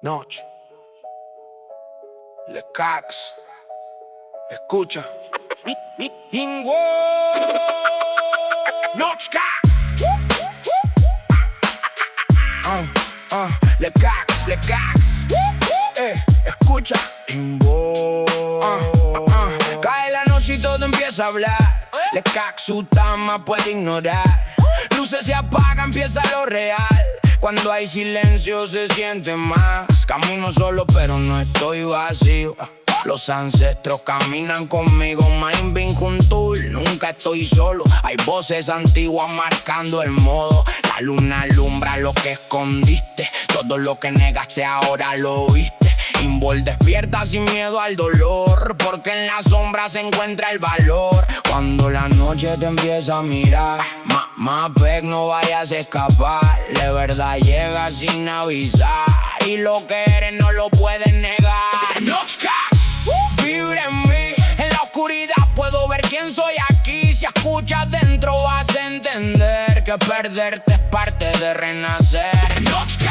Noche. Le Cax. Escucha. Ingo. Noche Cax. Le Cax, Le Cax. Escucha. Ingo. Cae la noche y todo empieza a hablar. Le Cax, su tama puede ignorar. Luces se apagan, empieza lo real. Cuando hay silencio se siente más. Camino solo pero no estoy vacío. Los ancestros caminan conmigo, Mind Bean Juntul, nunca estoy solo. Hay voces antiguas marcando el modo. La luna alumbra lo que escondiste. Todo lo que negaste ahora lo viste. Invol despierta sin miedo al dolor, porque en la sombra se encuentra el valor. Cuando la noche te empieza a mirar, más peg, no vayas a escapar. De verdad llega sin avisar, y lo que eres no lo puedes negar. Noche vive en mí, en la oscuridad puedo ver quién soy aquí. Si escuchas dentro vas a entender que perderte es parte de renacer. Noche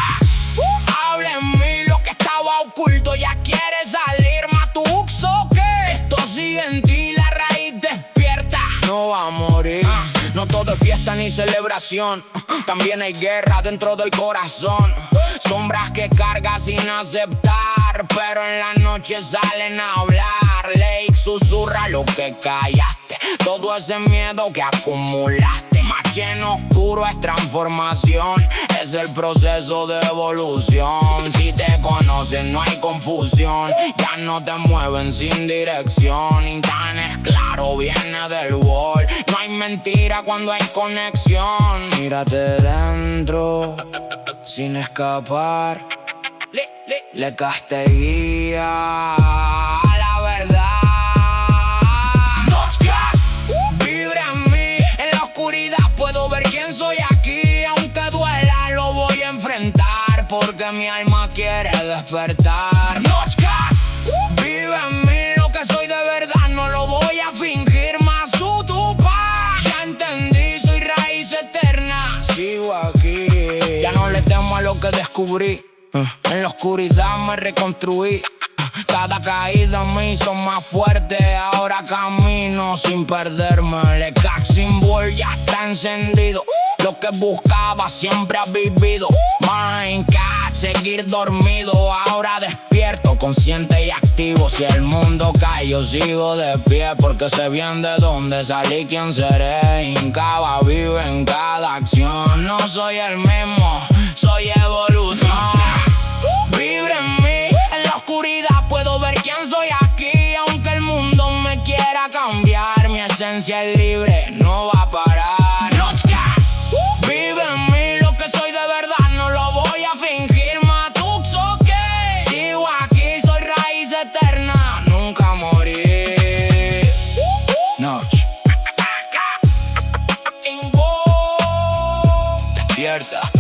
habla en mí, lo que estaba oculto ya quiere salir. Matuxo, que esto sigue en ti, la raíz despierta, no va a morir. No todo es fiesta ni celebración, también hay guerra dentro del corazón. Sombras que cargas sin aceptar, pero en la noche salen a hablar. Lake susurra lo que callaste, todo ese miedo que acumulaste. Marcha en oscuro es transformación, es el proceso de evolución. Si te conocen no hay confusión, ya no te mueven sin dirección. Y tan es claro, viene del wall. No hay mentira cuando hay conexión. Mírate dentro, sin escapar. Le casteguía a la verdad. Vibre en mí, en la oscuridad puedo ver quién soy aquí. Aunque duela lo voy a enfrentar, porque mi alma quiere despertar. Vive en mí, lo que soy de verdad no lo voy a fingir más. Tu paz, ya entendí, soy raíz eterna, sigo aquí. Ya no le temo a lo que descubrí, en la oscuridad me reconstruí. Cada caída me hizo más fuerte, ahora camino sin perderme. Le Cax Symbol ya está encendido, lo que buscaba siempre ha vivido. Mindcat, seguir dormido, ahora despierto, consciente y activo. Si el mundo cae yo sigo de pie, porque sé bien de dónde salí, quién seré. Incaba vive en cada acción, no soy el mismo, soy evolución. Vibre en mí, en la oscuridad puedo ver quién soy aquí. Aunque el mundo me quiera cambiar, mi esencia es libre, no va a parar. Vive en mí, lo que soy de verdad no lo voy a fingir. Matuxo, que sigo aquí, soy raíz eterna, nunca morir. Noche. Despierta.